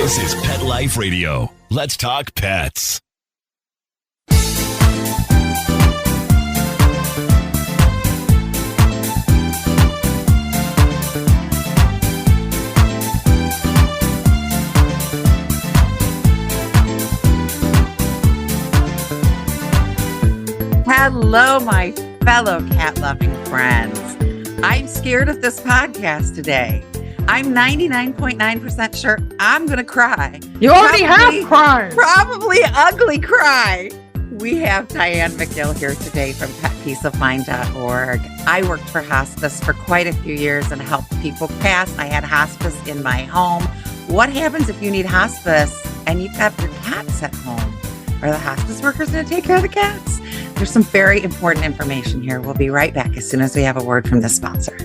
This is Pet Life Radio. Let's talk pets. Hello, my fellow cat-loving friends. I'm scared of this podcast today. I'm 99.9% sure I'm going to cry. You already have cried. Probably ugly cry. We have Dianne McGill here today from petpeaceofmind.org. I worked for hospice for quite a few years and helped people pass. I had hospice in my home. What happens if you need hospice and you've got your cats at home? Are the hospice workers going to take care of the cats? There's some very important information here. We'll be right back as soon as we have a word from this sponsor.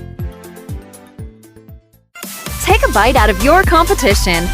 Take a bite out of your competition.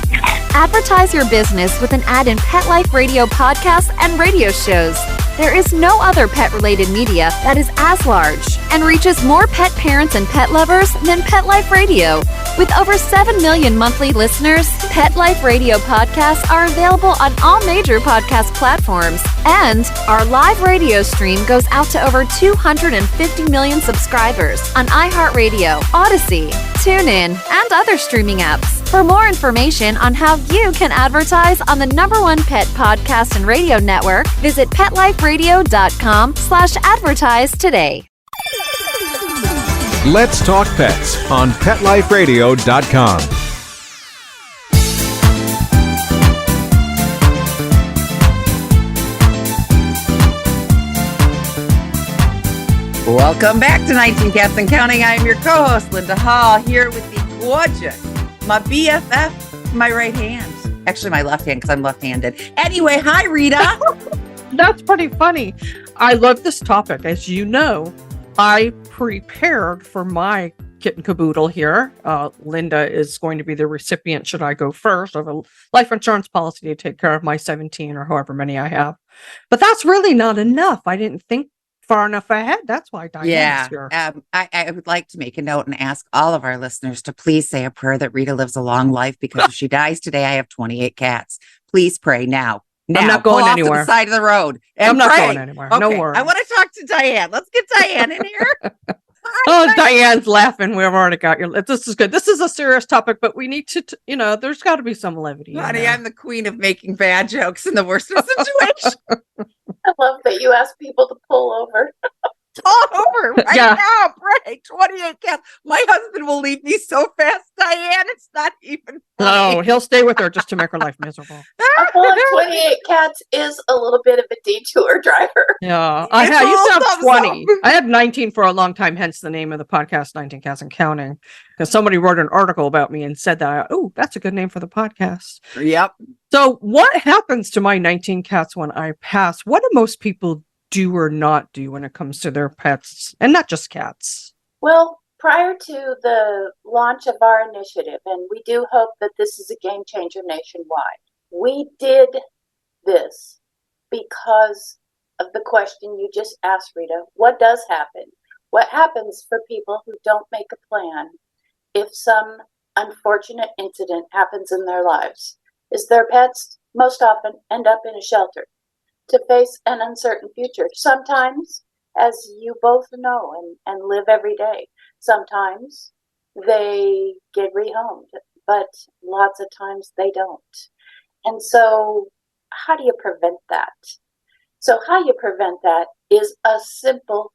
Advertise your business with an ad in Pet Life Radio podcasts and radio shows. There is no other pet-related media that is as large and reaches more pet parents and pet lovers than Pet Life Radio. With over 7 million monthly listeners, Pet Life Radio podcasts are available on all major podcast platforms. And our live radio stream goes out to over 250 million subscribers on iHeartRadio, Odyssey, TuneIn, and other streaming apps. For more information on how you can advertise on the #1 pet podcast and radio network, visit PetLifeRadio.com/advertise today. Let's Talk Pets on PetLifeRadio.com. Welcome back to 19 Cats and Counting. I am your co-host, Linda Hall, here with the gorgeous, my BFF, my right hand. Actually, my left hand, because I'm left-handed. Anyway, hi, Rita. That's pretty funny. I love this topic. As you know, I prepared for my kitten caboodle here. Linda is going to be the recipient, should I go first, of a life insurance policy to take care of my 17 or however many I have. But that's really not enough. I didn't think far enough ahead. That's why Dianne is here. I would like to make a note and ask all of our listeners to please say a prayer that Rita lives a long life, because if she dies today, I have 28 cats. Please pray now. I'm not going anywhere. Off to the side of the road. I'm not pray. going anywhere. Okay. No worries. I want to talk to Dianne. Let's get Dianne in here. Oh, Dianne's laughing. We've already got your. This is good. This is a serious topic, but we need to, there's got to be some levity. Honey, I'm the queen of making bad jokes in the worst of situations. I love that you ask people to pull over. All over right now. Pray. 28 cats. My husband will leave me so fast, Dianne. It's not even funny. No, he'll stay with her just to make her life miserable. I feel like 28 cats is a little bit of a detour driver. Yeah, I used to have 20. I had 19 for a long time, hence the name of the podcast, 19 Cats and Counting, because somebody wrote an article about me and said that, that's a good name for the podcast. Yep. So what happens to my 19 cats when I pass? What do most people do or not do when it comes to their pets, and not just cats? Well, prior to the launch of our initiative, and we do hope that this is a game changer nationwide, we did this because of the question you just asked, Rita. What does happen? What happens for people who don't make a plan if some unfortunate incident happens in their lives? Is their pets most often end up in a shelter to face an uncertain future. Sometimes, as you both know and live every day, sometimes they get rehomed, but lots of times they don't. And so how do you prevent that? So how you prevent that is a simple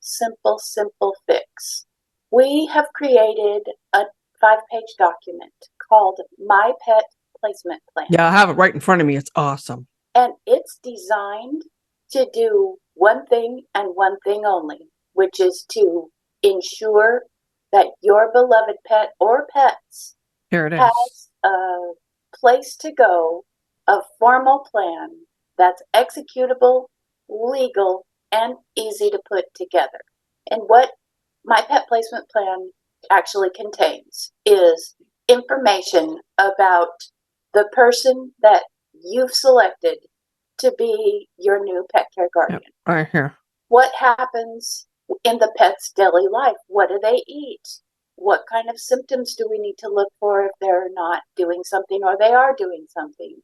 fix. We have created a 5-page document called My Pet Placement Plan. Yeah, I have it right in front of me. It's awesome. And it's designed to do one thing and one thing only, which is to ensure that your beloved pet or pets Here it is. has a place to go, a formal plan that's executable, legal, and easy to put together. And what my pet placement plan actually contains is information about the person that you've selected to be your new pet care guardian. Yep, right here. What happens in the pet's daily life? What do they eat? What kind of symptoms do we need to look for if they're not doing something or they are doing something?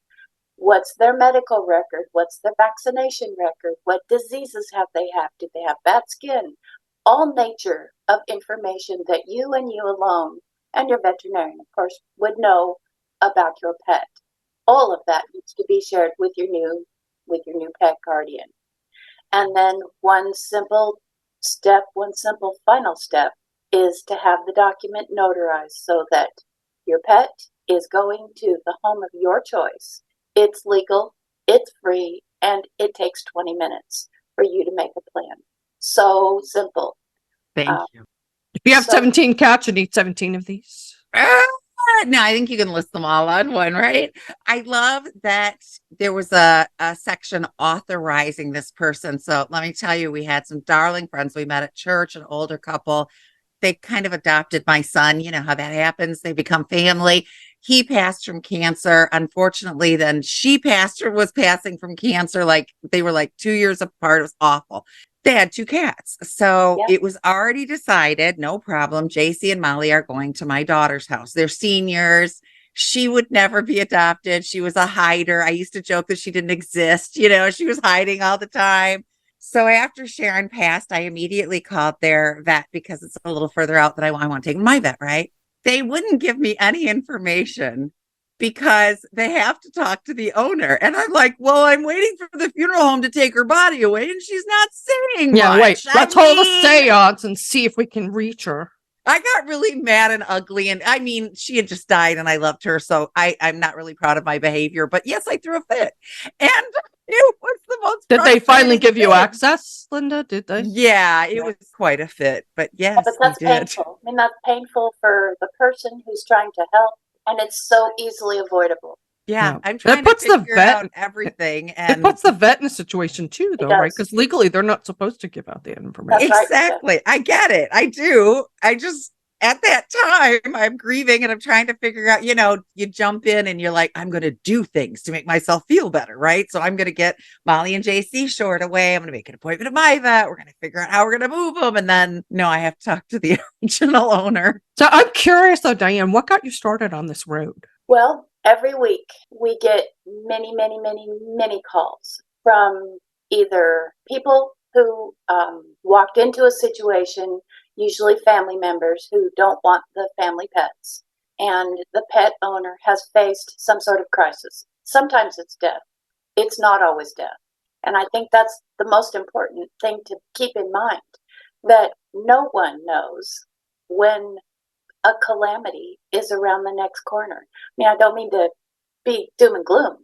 What's their medical record? What's their vaccination record? What diseases have they had? Did they have bad skin? All nature of information that you and you alone and your veterinarian, of course, would know about your pet. All of that needs to be shared with your new pet guardian. And then one simple final step is to have the document notarized so that your pet is going to the home of your choice. It's legal, it's free, and it takes 20 minutes for you to make a plan. So simple. Thank you. If you have So- 17 cats, you need 17 of these. No, I think you can list them all on one, right? I love that there was a section authorizing this person. So let me tell you, we had some darling friends we met at church, an older couple. They kind of adopted my son. You know how that happens. They become family. He passed from cancer. Unfortunately, then she was passing from cancer. Like they were like 2 years apart. It was awful. They had 2 cats. So Yep. it was already decided, no problem. JC and Molly are going to my daughter's house. They're seniors. She would never be adopted. She was a hider. I used to joke that she didn't exist. You know, she was hiding all the time. So after Sharon passed, I immediately called their vet because it's a little further out that I want to take my vet, right? They wouldn't give me any information because they have to talk to the owner. And I'm like, well, I'm waiting for the funeral home to take her body away and she's not saying Yeah, much. wait. Let's hold a seance and see if we can reach her. I got really mad and ugly. And I mean, she had just died and I loved her. So I'm not really proud of my behavior. But yes, I threw a fit. And it was the most Did they finally frustrating give you thing. access, Linda? Did they? Yeah, it was quite a fit. But yes, but that's they did. painful. I mean, that's painful for the person who's trying to help, and it's so easily avoidable. Yeah, Yeah. I'm That trying to puts the figure vet- out everything. It And puts the vet in a situation too, though, right? does. Because legally, they're not supposed to give out the information. That's right. exactly. I get it. I do. I just, at that time, I'm grieving and I'm trying to figure out, you jump in and you're like, I'm going to do things to make myself feel better, right? So I'm going to get Molly and JC shored away. I'm going to make an appointment at my vet. We're going to figure out how we're going to move them. And then, no, I have to talk to the original owner. So I'm curious, though, Dianne, what got you started on this road? Well, every week we get many, many, many, many calls from either people who walked into a situation, usually family members who don't want the family pets, and the pet owner has faced some sort of crisis. Sometimes it's death. It's not always death. And I think that's the most important thing to keep in mind, that no one knows when a calamity is around the next corner. I mean, I don't mean to be doom and gloom,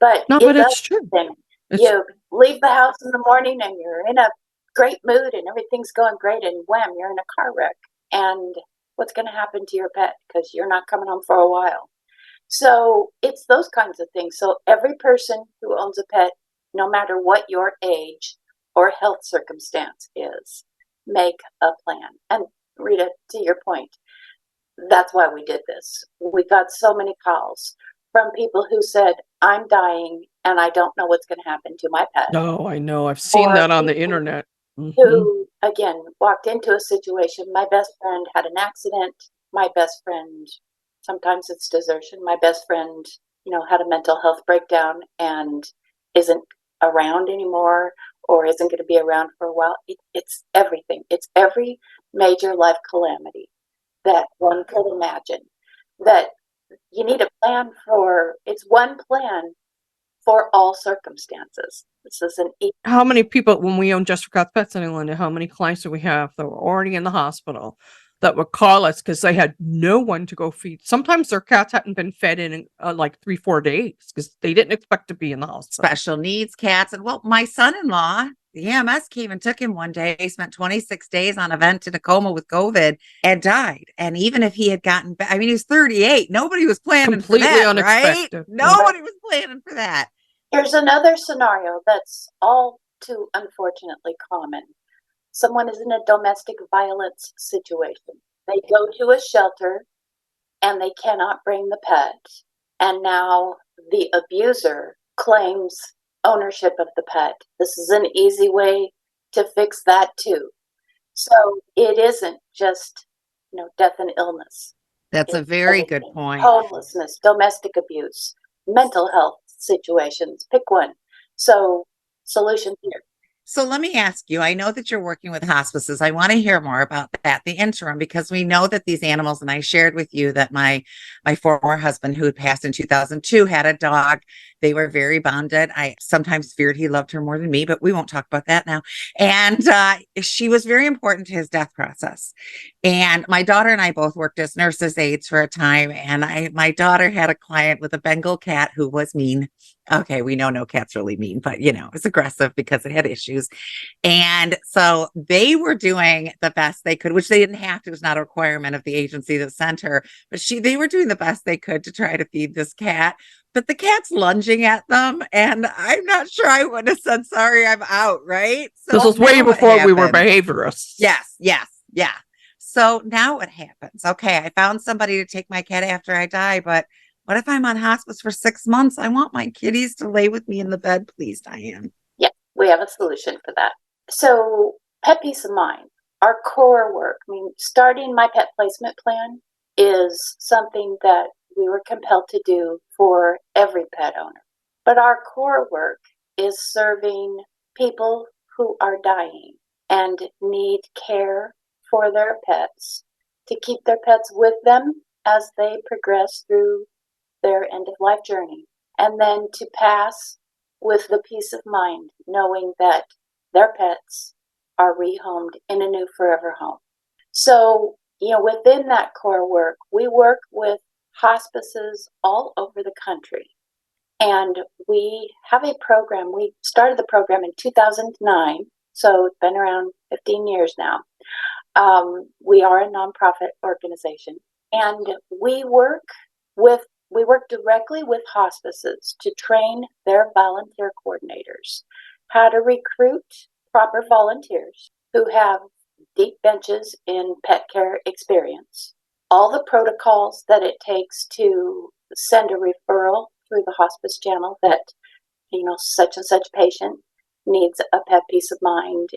but No, but it's true. happen. It's- You leave the house in the morning and you're in a great mood and everything's going great, and wham, you're in a car wreck. And what's going to happen to your pet? Because you're not coming home for a while. So it's those kinds of things. So every person who owns a pet, no matter what your age or health circumstance is, make a plan. And Rita, to your point, that's why we did this. We got so many calls from people who said, I'm dying and I don't know what's going to happen to my pet. No, I know. I've seen Or that on the people internet. Mhm. Who, again, walked into a situation. My best friend had an accident. My best friend, sometimes it's desertion. My best friend, had a mental health breakdown and isn't around anymore or isn't going to be around for a while. It's everything. It's every major life calamity that one could imagine, that you need a plan for. It's one plan for all circumstances. This is How many people, when we owned Just for Cats Pets in England, how many clients do we have that were already in the hospital that would call us because they had no one to go feed? Sometimes their cats hadn't been fed in like 3-4 days because they didn't expect to be in the hospital. Special needs cats. And well, my son-in-law, the EMS came and took him one day. He spent 26 days on a vent in a coma with COVID and died. And even if he had gotten back, I mean, he was 38. Nobody was planning Completely for that, unexpected. right? Nobody was planning for that. Here's another scenario that's all too unfortunately common. Someone is in a domestic violence situation. They go to a shelter and they cannot bring the pet. And now the abuser claims ownership of the pet. This is an easy way to fix that too. So it isn't just death and illness. That's a very good point. Homelessness, domestic abuse, mental health situations, pick one. So solution here. So let me ask you, I know that you're working with hospices. I want to hear more about that, the interim, because we know that these animals, and I shared with you that my former husband, who had passed in 2002, had a dog. They were very bonded. I sometimes feared he loved her more than me, but we won't talk about that now. And she was very important to his death process. And my daughter and I both worked as nurses' aides for a time. And my daughter had a client with a Bengal cat who was mean. Okay, we know no cat's really mean, but it's aggressive because it had issues. And so they were doing the best they could, which they didn't have to. It was not a requirement of the agency that sent her, but they were doing the best they could to try to feed this cat. But the cat's lunging at them, and I'm not sure I would have said, sorry, I'm out, right? So this was way before we were behaviorists. Yes. Yeah. So now what happens? Okay, I found somebody to take my cat after I die, but what if I'm on hospice for 6 months? I want my kitties to lay with me in the bed, please, Dianne. Yeah, we have a solution for that. So pet peace of mind, our core work, starting my pet placement plan is something that we were compelled to do for every pet owner. But our core work is serving people who are dying and need care for their pets, to keep their pets with them as they progress through their end-of-life journey, and then to pass with the peace of mind, knowing that their pets are rehomed in a new forever home. So, within that core work, we work with hospices all over the country. And we have a program. We started the program in 2009, so it's been around 15 years now. We are a nonprofit organization, and we work directly with hospices to train their volunteer coordinators how to recruit proper volunteers who have deep benches in pet care experience, all the protocols that it takes to send a referral through the hospice channel that, such and such patient needs a pet peace of mind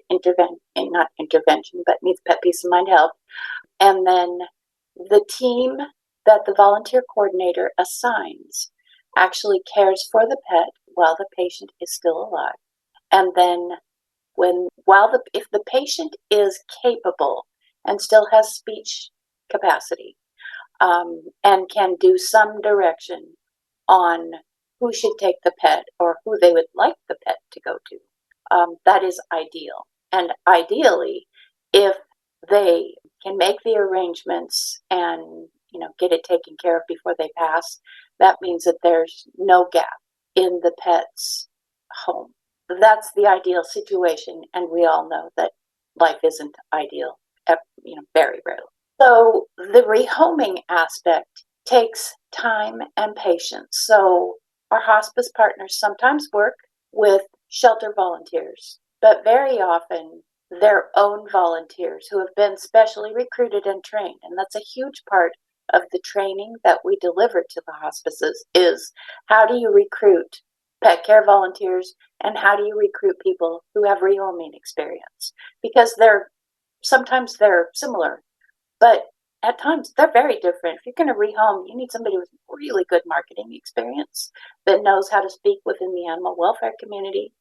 not intervention, but needs pet peace of mind help. And then the team that the volunteer coordinator assigns actually cares for the pet while the patient is still alive. And then if the patient is capable and still has speech capacity, and can do some direction on who should take the pet or who they would like the pet to go to, that is ideal. And ideally, if they can make the arrangements and get it taken care of before they pass, that means that there's no gap in the pet's home. That's the ideal situation, and we all know that life isn't ideal, very rarely. So the rehoming aspect takes time and patience. So our hospice partners sometimes work with shelter volunteers, but very often their own volunteers who have been specially recruited and trained. And that's a huge part of the training that we deliver to the hospices is how do you recruit pet care volunteers and how do you recruit people who have rehoming experience? Because sometimes they're similar, but at times they're very different. If you're going to rehome, you need somebody with really good marketing experience that knows how to speak within the animal welfare community,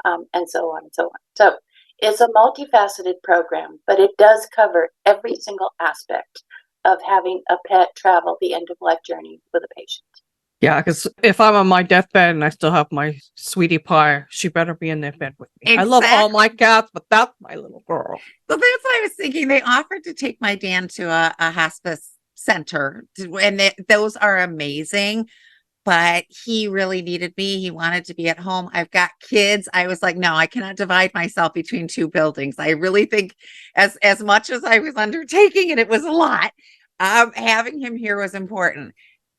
and so on and so on. So it's a multifaceted program, but it does cover every single aspect of having a pet travel the end-of-life journey with a patient. Yeah, because if I'm on my deathbed and I still have my sweetie pie, she better be in that bed with me. Exactly. I love all my cats, but that's my little girl. So that's what I was thinking. They offered to take my Dan to a hospice center, and those are amazing. But he really needed me. He wanted to be at home. I've got kids. I was like, no, I cannot divide myself between two buildings. I really think as much as I was undertaking, and it was a lot, having him here was important.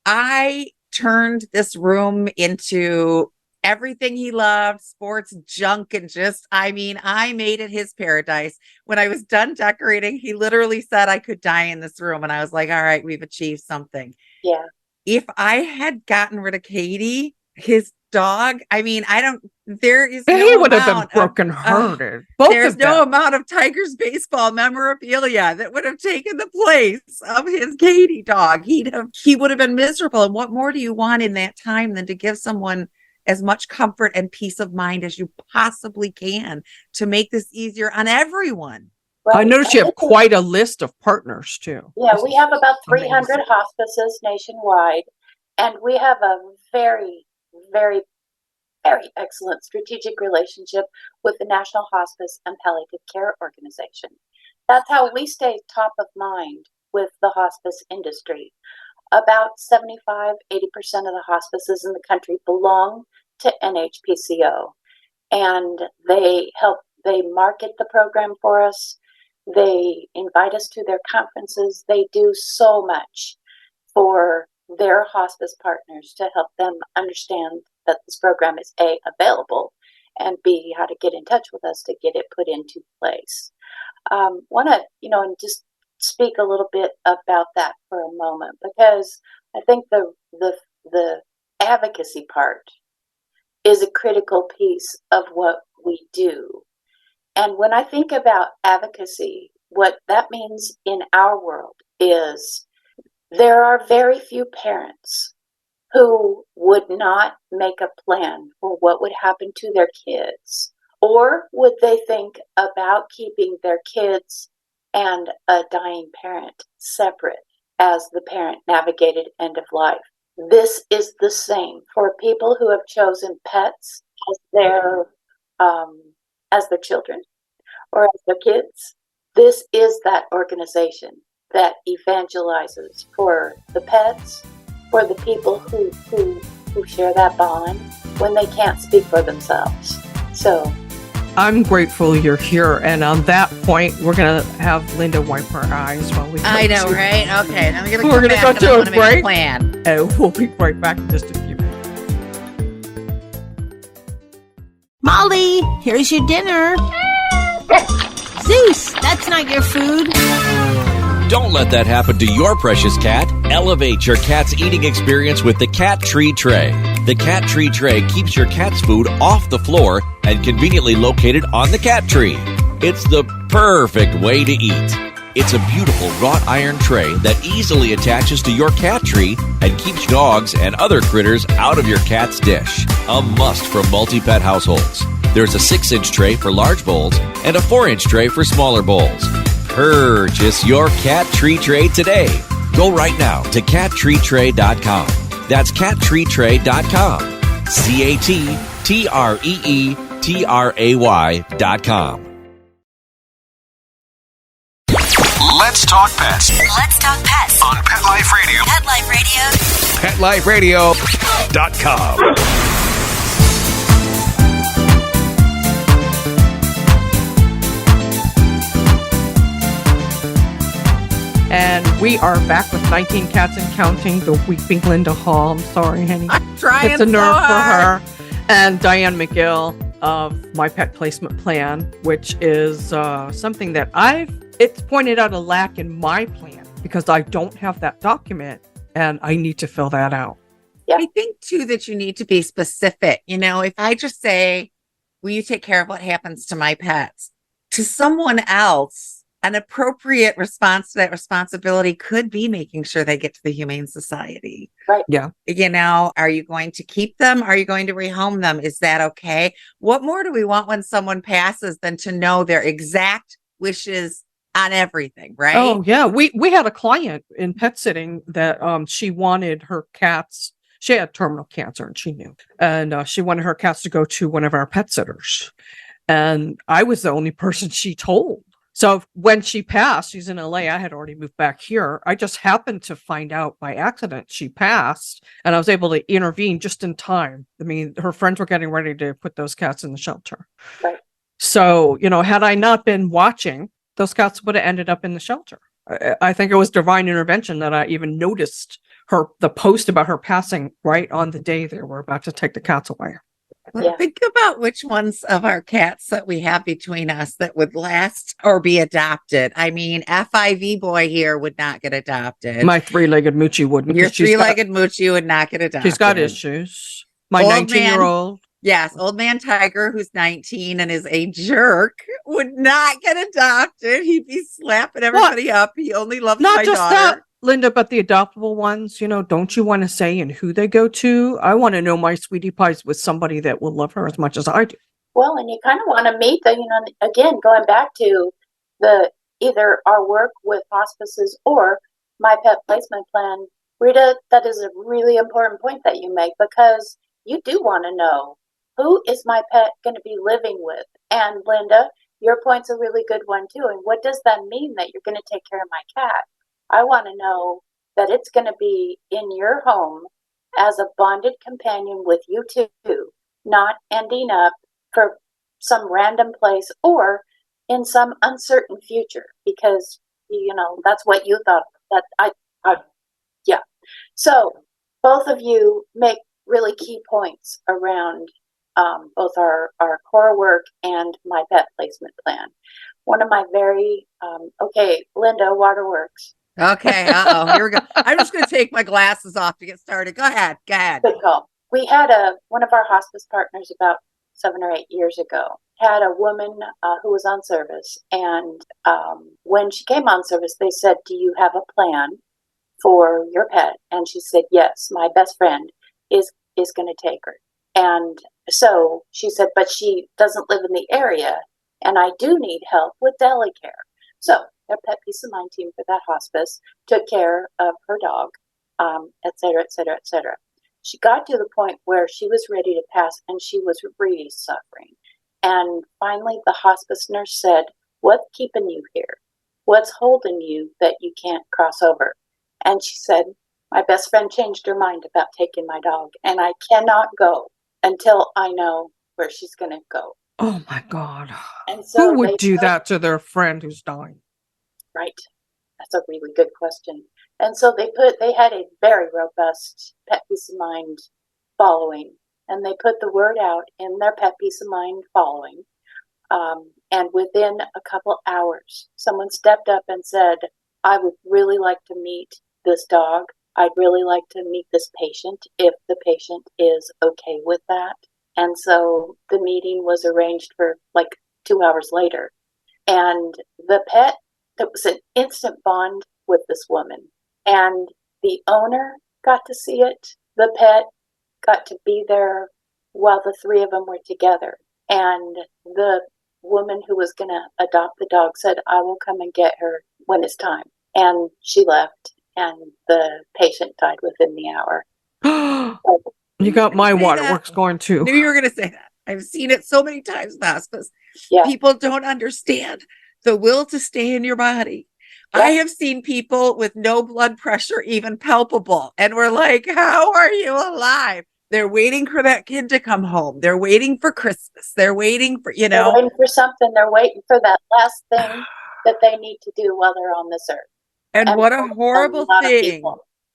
I turned this room into everything he loved, sports, junk, and I made it his paradise. When I was done decorating, he literally said I could die in this room. And I was like, all right, we've achieved something. Yeah. If I had gotten rid of Katie, his dog. I mean, there is And no he would have been amount brokenhearted. Both there's of no them. amount of Tigers baseball memorabilia that would have taken the place of his Katie dog. He would have been miserable. And what more do you want in that time than to give someone as much comfort and peace of mind as you possibly can to make this easier on everyone? I noticed you have quite a list of partners too. Yeah, we have about 300 amazing. hospices nationwide, and we have a very, very, very excellent strategic relationship with the National Hospice and Palliative Care Organization. That's how we stay top of mind with the hospice industry. About 75-80% of the hospices in the country belong to NHPCO, and they market the program for us. They invite us to their conferences. They do so much for their hospice partners to help them understand that this program is A, available, and B, how to get in touch with us to get it put into place. Want to, and just speak a little bit about that for a moment, because I think the advocacy part is a critical piece of what we do. And when I think about advocacy, what that means in our world is there are very few parents who would not make a plan for what would happen to their kids, or would they think about keeping their kids and a dying parent separate as the parent navigated end of life. This is the same for people who have chosen pets as their children or as their kids. This is that organization that evangelizes for the pets, for the people who share that bond when they can't speak for themselves. So I'm grateful you're here. And on that point, we're going to have Linda wipe her eyes while we I know, right? Okay. Now we're going to go to a break. Plan. And we'll be right back in just a few minutes. Molly, here's your dinner. Zeus, that's not your food. Don't let that happen to your precious cat. Elevate your cat's eating experience with the Cat Tree Tray. The Cat Tree Tray keeps your cat's food off the floor and conveniently located on the cat tree. It's the perfect way to eat. It's a beautiful wrought iron tray that easily attaches to your cat tree and keeps dogs and other critters out of your cat's dish. A must for multi-pet households. There's a 6-inch tray for large bowls and a 4-inch tray for smaller bowls. Purchase your Cat Tree Tray today. Go right now to cattreetray.com. That's cattreetray.com. cattreetray.com. Let's talk pets Let's talk pets on Pet Life Radio. Pet Life Radio. PetLifeRadio.com. And we are back with 19 Cats and Counting, the weeping Linda Hall. I'm sorry, honey. I'm trying It's a nerve so hard. for her. And Dianne McGill of My Pet Placement Plan, which is something that it's pointed out a lack in my plan because I don't have that document and I need to fill that out. Yeah. I think too that you need to be specific. If I just say, will you take care of what happens to my pets? To someone else, an appropriate response to that responsibility could be making sure they get to the Humane Society. Right. Yeah. Are you going to keep them? Are you going to rehome them? Is that okay? What more do we want when someone passes than to know their exact wishes on everything, right? Oh, yeah. We had a client in pet sitting that she wanted her cats. She had terminal cancer and she knew. And she wanted her cats to go to one of our pet sitters. And I was the only person she told. So when she passed, she's in LA. I had already moved back here. I just happened to find out by accident she passed, and I was able to intervene just in time. I mean, her friends were getting ready to put those cats in the shelter. Right. So, had I not been watching, those cats would have ended up in the shelter. I think it was divine intervention that I even noticed the post about her passing right on the day they were about to take the cats away. Well, think about which ones of our cats that we have between us that would last or be adopted. I mean, FIV boy here would not get adopted. My 3-legged Moochie wouldn't. Your 3-legged Moochie would not get adopted. She's got issues. My Old man. 19-year-old. Yes, old man Tiger, who's 19 and is a jerk, would not get adopted. He'd be slapping everybody up. He only loves Not my just daughter. that, Linda, but the adoptable ones, don't you want to say and who they go to? I want to know my sweetie pie's with somebody that will love her as much as I do. Well, and you kind of want to meet again, going back to either our work with hospices or my pet placement plan. Rita, that is a really important point that you make, because you do want to know, who is my pet going to be living with? And Linda, your point's a really good one too. And what does that mean that you're going to take care of my cat? I want to know that it's going to be in your home as a bonded companion with you two, not ending up for some random place or in some uncertain future, because that's what you thought. Yeah. So both of you make really key points around both our core work and my pet placement plan. One of my very Linda, Waterworks. Okay, here we go. I'm just going to take my glasses off to get started. Go ahead. Good call. We had one of our hospice partners about 7 or 8 years ago had a woman who was on service, and when she came on service, they said, "Do you have a plan for your pet?" And she said, "Yes, my best friend is going to take her." And so she said, "But she doesn't live in the area, and I do need help with deli care." So their Pet Peace of Mind team for that hospice took care of her dog, et cetera, et cetera, et cetera. She got to the point where she was ready to pass, and she was really suffering. And finally, the hospice nurse said, "What's keeping you here? What's holding you that you can't cross over?" And she said, "My best friend changed her mind about taking my dog, and I cannot go until I know where she's going to go." Oh my God. And so who would do that to their friend who's dying? Right. That's a really good question. And so they had a very robust Pet Peace of Mind following, and they put the word out in their Pet Peace of Mind following. And within a couple hours, someone stepped up and said, "I would really like to meet this dog. I'd really like to meet this patient if the patient is okay with that." And so the meeting was arranged for like 2 hours later. And the pet, it was an instant bond with this woman. And the owner got to see it. The pet got to be there while the three of them were together. And the woman who was going to adopt the dog said, "I will come and get her when it's time." And she left, and the patient died within the hour. You got my Waterworks going too. Knew you were going to say that. I've seen it so many times in hospice. Yeah. People don't understand the will to stay in your body. Yeah. I have seen people with no blood pressure even palpable, and we're like, "How are you alive?" They're waiting for that kid to come home. They're waiting for Christmas. They're waiting for, They're waiting for something. They're waiting for that last thing that they need to do while they're on this earth. And what a horrible thing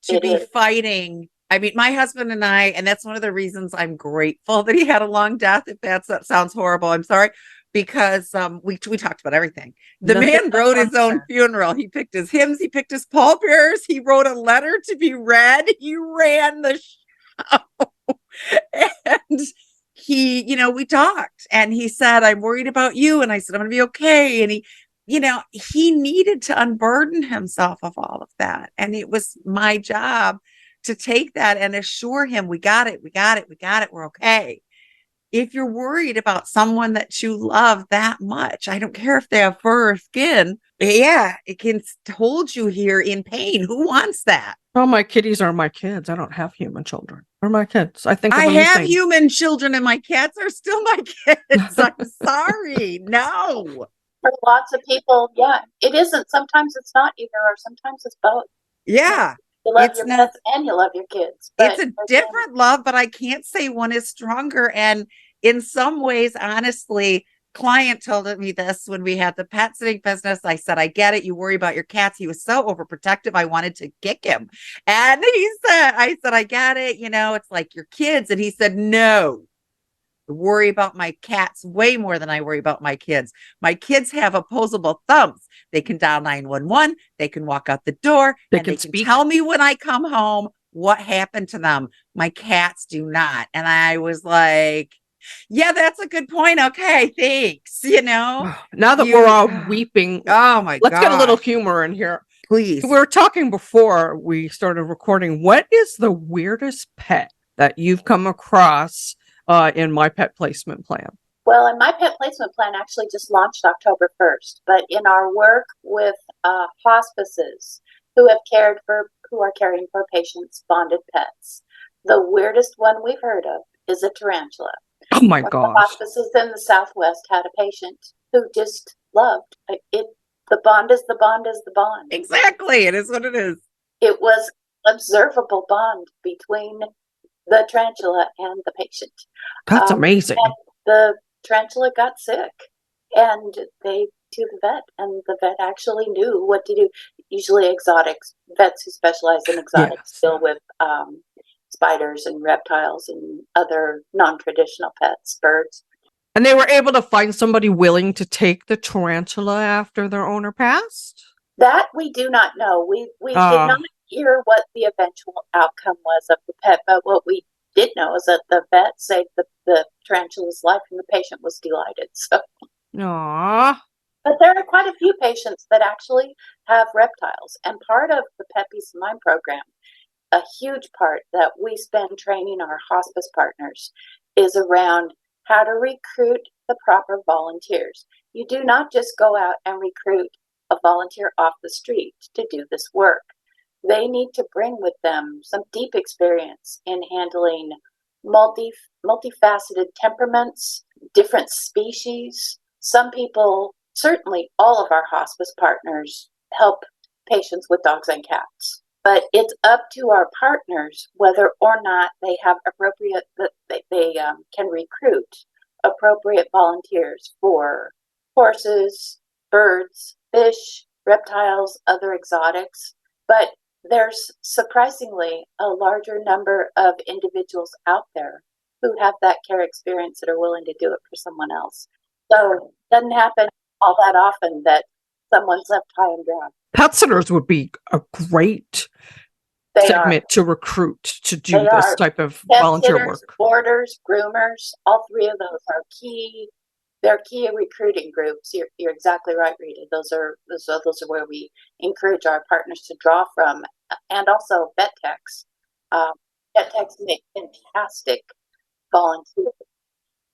to be fighting. I mean, my husband and I, and that's one of the reasons I'm grateful that he had a long death. If that sounds horrible, I'm sorry. Because we talked about everything. The man wrote his own funeral. He picked his hymns. He picked his pallbearers. He wrote a letter to be read. He ran the show. And he, we talked, and he said, "I'm worried about you." And I said, "I'm going to be okay." And he needed to unburden himself of all of that. And it was my job to take that and assure him, we got it. We're okay. If you're worried about someone that you love that much, I don't care if they have fur or skin. Yeah, it can hold you here in pain. Who wants that? Oh, my kitties are my kids. I don't have human children. They're my kids. I think I have human children, and my cats are still my kids. I'm sorry. No. For lots of people, yeah, it isn't. Sometimes it's not either, or sometimes it's both. Yeah. You love your pets and you love your kids. It's a different love, but I can't say one is stronger. And in some ways, honestly, client told me this when we had the pet sitting business. I said, "I get it. You worry about your cats." He was so overprotective. I wanted to kick him. And I said, "I get it. It's like your kids." And he said, "No. I worry about my cats way more than I worry about my kids. My kids have opposable thumbs. They can dial 911. They can walk out the door. They can speak. Tell me when I come home what happened to them? My cats do not. And I was like, yeah, that's a good point. Okay, thanks. Now that we're all weeping, Oh my let's get a little God. humor in here. Please. We were talking before we started recording. What is the weirdest pet that you've come across in My Pet Placement Plan? Well, and my pet placement plan actually just launched October 1st, but in our work with hospices who are caring for patients' bonded pets, the weirdest one we've heard of is a tarantula. Oh my One of gosh. the hospices in the Southwest had a patient who just loved it. The bond is the bond is the bond. Exactly. It is what it is. It was observable bond between the tarantula and the patient. That's amazing. And the tarantula got sick and they to the vet, and the vet actually knew what to do. Usually exotics, vets who specialize in exotics Yes. deal with spiders and reptiles and other non-traditional pets, birds. And they were able to find somebody willing to take the tarantula after their owner passed? That we do not know. We did not hear what the eventual outcome was of the pet, but what we did know is that the vet saved the tarantula's life and the patient was delighted. So, Aww. but there are quite a few patients that actually have reptiles, and part of the Pet Peace of Mind program, a huge part that we spend training our hospice partners is around how to recruit the proper volunteers. You do not just go out and recruit a volunteer off the street to do this work. They need to bring with them some deep experience in handling multifaceted temperaments, different species. Some people, certainly all of our hospice partners, help patients with dogs and cats. But it's up to our partners whether or not they have appropriate, that they can recruit appropriate volunteers for horses, birds, fish, reptiles, other exotics. But there's surprisingly a larger number of individuals out there who have that care experience that are willing to do it for someone else. So it doesn't happen all that often that someone's left high and dry. Pet sitters would be a great segment to recruit to do this type of volunteer work. Boarders, groomers, all three of those are key. They're key recruiting groups. You're exactly right, Rita. Those are where we encourage our partners to draw from, and also vet techs. Vet techs make fantastic volunteers.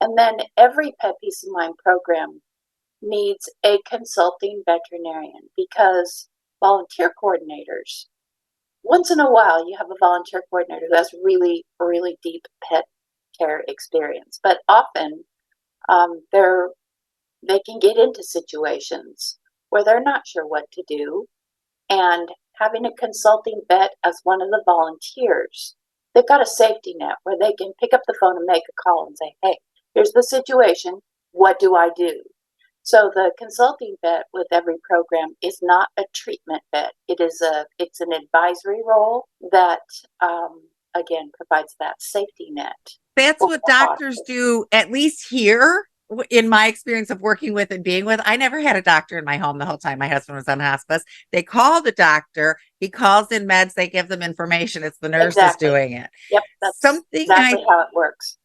And then every Pet Peace of Mind program needs a consulting veterinarian, because volunteer coordinators, once in a while you have a volunteer coordinator who has really, really deep pet care experience, but often they can get into situations where they're not sure what to do, and having a consulting vet as one of the volunteers, they've got a safety net where they can pick up the phone and make a call and say, hey, here's the situation, what do I do? So the consulting vet with every program is not a treatment vet. It's an advisory role that, again, provides that safety net. That's what doctors do, at least here, in my experience of working with and being with. I never had a doctor in my home the whole time my husband was on hospice. They call the doctor, he calls in meds, they give them information. It's the nurses doing it. Yep, that's exactly how it works.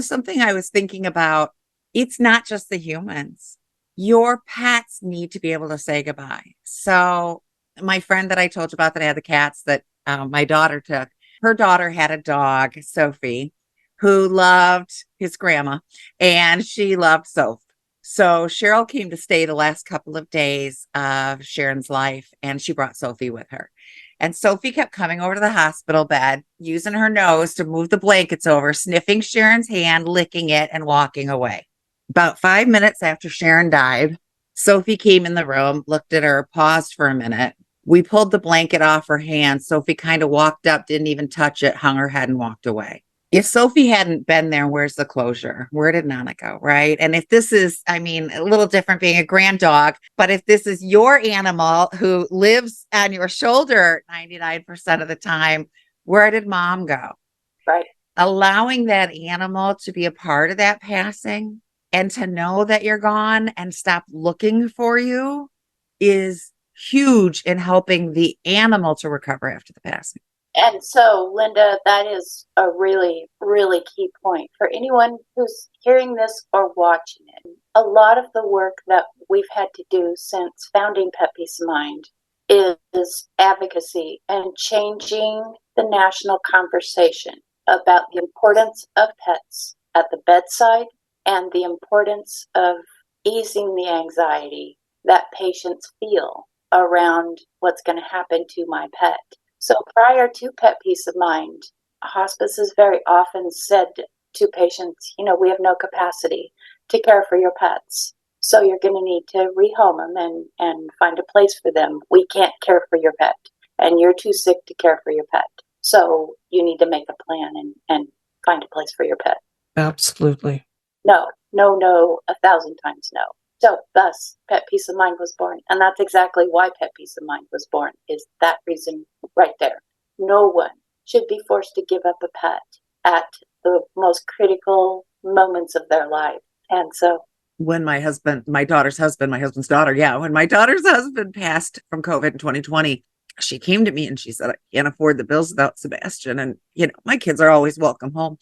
Something I was thinking about, it's not just the humans. Your pets need to be able to say goodbye. So my friend that I told you about that had the cats that my daughter took, her daughter had a dog, Sophie, who loved his grandma, and she loved Soph. So Cheryl came to stay the last couple of days of Sharon's life, and she brought Sophie with her. And Sophie kept coming over to the hospital bed, using her nose to move the blankets over, sniffing Sharon's hand, licking it, and walking away. About 5 minutes after Sharon died, Sophie came in the room, looked at her, paused for a minute. We pulled the blanket off her hand. Sophie kind of walked up, didn't even touch it, hung her head and walked away. If Sophie hadn't been there, where's the closure? Where did Nana go, right? And if this is, a little different being a grand dog, but if this is your animal who lives on your shoulder 99% of the time, where did mom go? Right. Allowing that animal to be a part of that passing and to know that you're gone and stop looking for you is huge in helping the animal to recover after the passing. And so, Linda, that is a really, really key point for anyone who's hearing this or watching it. A lot of the work that we've had to do since founding Pet Peace of Mind is advocacy and changing the national conversation about the importance of pets at the bedside and the importance of easing the anxiety that patients feel around what's going to happen to my pet. So prior to Pet Peace of Mind, hospices very often said to patients, we have no capacity to care for your pets. So you're going to need to rehome them and find a place for them. We can't care for your pet, and you're too sick to care for your pet. So you need to make a plan and find a place for your pet. Absolutely. No, 1,000 times no. So thus, Pet Peace of Mind was born. And that's exactly why Pet Peace of Mind was born, is that reason right there. No one should be forced to give up a pet at the most critical moments of their life. And so when my daughter's husband passed from COVID in 2020, she came to me and she said, I can't afford the bills without Sebastian. And, my kids are always welcome home.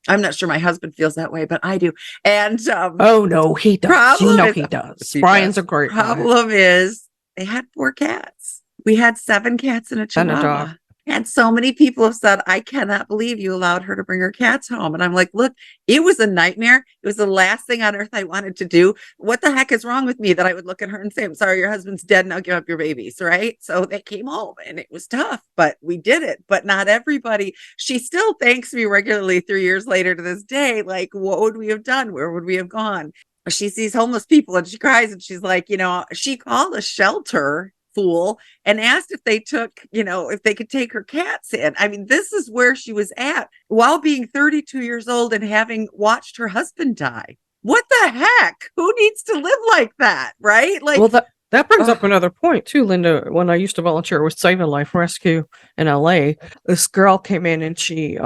I'm not sure my husband feels that way, but I do. And oh, no, he does. He does. Brian's a great guy. Problem is they had 4 cats. We had 7 cats and a chihuahua. And a dog. And so many people have said, I cannot believe you allowed her to bring her cats home. And I'm like, look, it was a nightmare. It was the last thing on earth I wanted to do. What the heck is wrong with me that I would look at her and say, I'm sorry, your husband's dead. Now give up your babies, right? So they came home and it was tough, but we did it. But not everybody. She still thanks me regularly 3 years later to this day. Like, what would we have done? Where would we have gone? She sees homeless people and she cries and she's like, she called a shelter fool and asked if they took, if they could take her cats in. I mean, this is where she was at while being 32 years old and having watched her husband die. What the heck? Who needs to live like that? Right? Like, well, that brings up another point too, Linda. When I used to volunteer with Save a Life Rescue in LA, this girl came in and she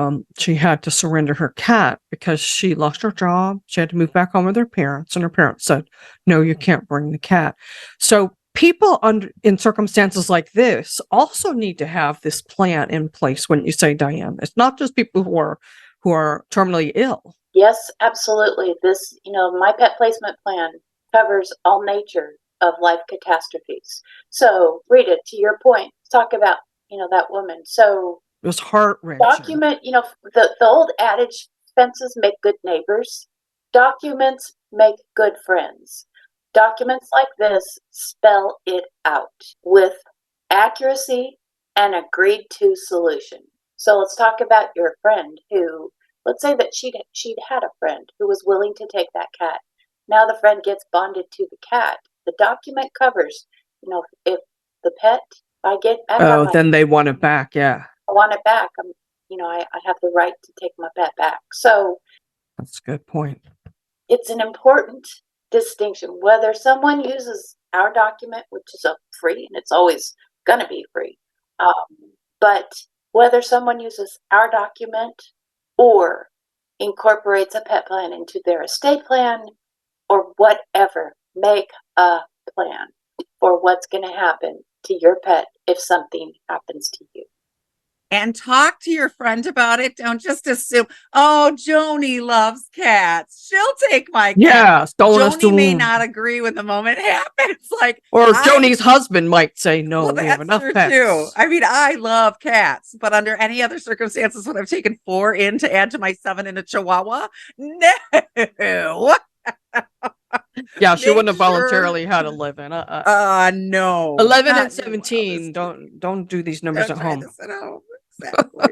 had to surrender her cat because she lost her job. She had to move back home with her parents, and her parents said, no, you can't bring the cat. So people in circumstances like this also need to have this plan in place. When you say, Diane, it's not just people who are terminally ill. Yes, absolutely. This, my pet placement plan covers all nature of life catastrophes. So, Rita, to your point, talk about, that woman. So it was heart-wrenching. Document, the old adage, fences make good neighbors. Documents make good friends. Documents like this spell it out with accuracy and agreed to solution. So let's talk about your friend who, let's say that she'd had a friend who was willing to take that cat. Now the friend gets bonded to the cat. The document covers, if the pet, I get back. Oh, then they want it back. Yeah. I want it back. I have the right to take my pet back. So that's a good point. It's an important distinction, whether someone uses our document, which is free, and it's always going to be free, but whether someone uses our document or incorporates a pet plan into their estate plan or whatever, make a plan for what's going to happen to your pet if something happens to you. And talk to your friend about it. Don't just assume, oh, Joni loves cats. She'll take my cat. Yeah, don't Joni assume. may not agree when the moment happens. Or Joni's husband might say, no, we have enough pets. Too. I mean, I love cats, but under any other circumstances, when I've taken 4 in to add to my 7 in a Chihuahua, no. Yeah, she wouldn't have voluntarily had 11. No. 11 and 17. Don't do these numbers at home. Exactly.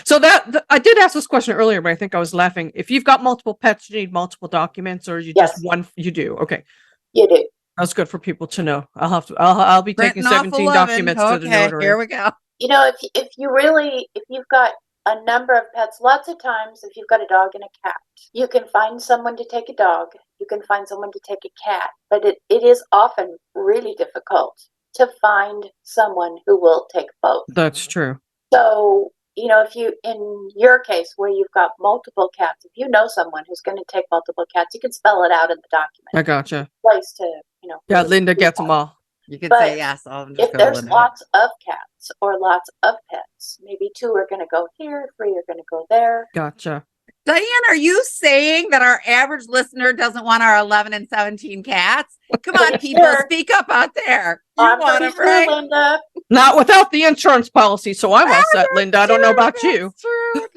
So that I did ask this question earlier, but I think I was laughing. If you've got multiple pets, you need multiple documents, or you just one? You do. Okay. You do. That's good for people to know. I'll be taking 17 documents to the notary. Here we go. If you've got a number of pets, lots of times if you've got a dog and a cat, you can find someone to take a dog, you can find someone to take a cat, but it is often really difficult to find someone who will take both. That's true. So, if you, in your case where you've got multiple cats, if you know someone who's going to take multiple cats, you can spell it out in the document. I gotcha. Place to, Yeah, Linda gets them all. You could But say yes. I'll just if go there's Linda. lots of cats or lots of pets, maybe 2 are going to go here, 3 are going to go there. Gotcha. Diane, are you saying that our average listener doesn't want our 11 and 17 cats? Come on, Pretty people, sure. speak up out there. You I'm want pretty them, sure, right? Linda. Not without the insurance policy, so I'm all set, Linda. I don't know about you. True.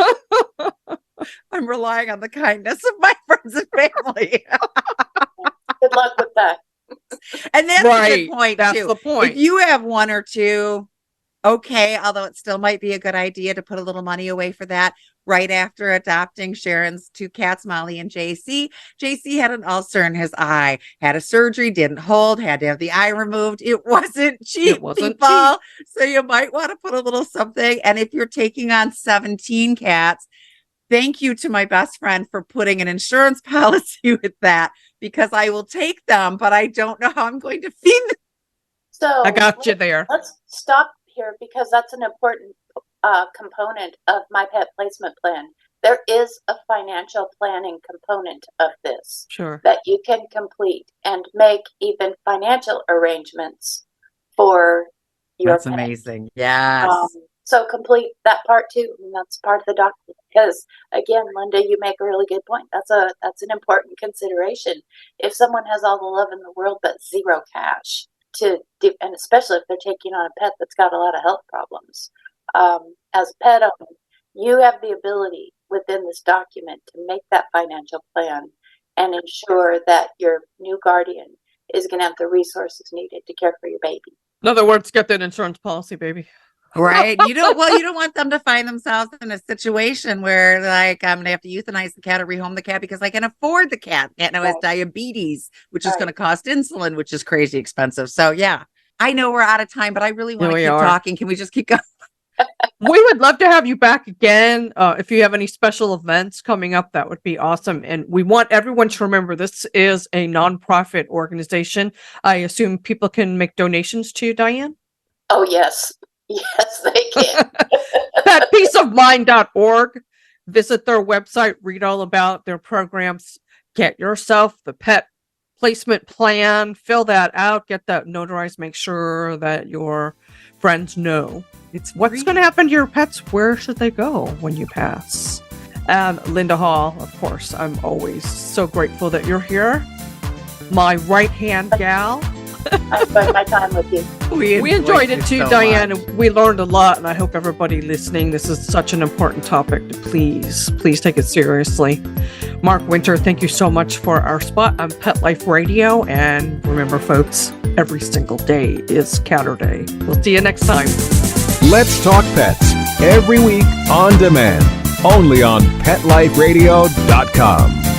I'm relying on the kindness of my friends and family. Good luck with that. And that's a good point, That's too. the point. If you have 1 or 2, okay, although it still might be a good idea to put a little money away for that right after adopting Sharon's 2 cats, Molly and JC. JC had an ulcer in his eye, had a surgery, didn't hold, had to have the eye removed. It wasn't cheap, people. So you might want to put a little something. And if you're taking on 17 cats, thank you to my best friend for putting an insurance policy with that, because I will take them, but I don't know how I'm going to feed them. So I got you there. Let's stop here because that's an important component of my pet placement plan. There is a financial planning component of this that you can complete and make even financial arrangements for your That's pet. amazing. Yes. So complete that part too, and that's part of the document. Because again, Linda, you make a really good point. That's an important consideration. If someone has all the love in the world but zero cash to do, and especially if they're taking on a pet that's got a lot of health problems, as a pet owner, you have the ability within this document to make that financial plan and ensure that your new guardian is going to have the resources needed to care for your baby. In other words, get that insurance policy, baby. Right. You don't want them to find themselves in a situation where, like, I'm going to have to euthanize the cat or rehome the cat because I can afford the cat. Cat now has diabetes, which is going to cost insulin, which is crazy expensive. So, yeah, I know we're out of time, but I really want to keep talking. Can we just keep going? We would love to have you back again. If you have any special events coming up, that would be awesome. And we want everyone to remember this is a nonprofit organization. I assume people can make donations to you, Diane? Oh, yes. Yes, they can. Petpeaceofmind.org. Visit their website, read all about their programs. Get yourself the pet placement plan, fill that out, get that notarized, make sure that your friends know. It's what's going to happen to your pets. Where should they go when you pass? And Linda Hall, of course, I'm always so grateful that you're here. My right-hand gal. I enjoyed my time with you. We enjoyed it too, so Diane. And we learned a lot, and I hope everybody listening, this is such an important topic to please take it seriously. Mark Winter, thank you so much for our spot on Pet Life Radio. And remember, folks, every single day is Catterday. We'll see you next time. Let's Talk Pets, every week on demand, only on PetLifeRadio.com.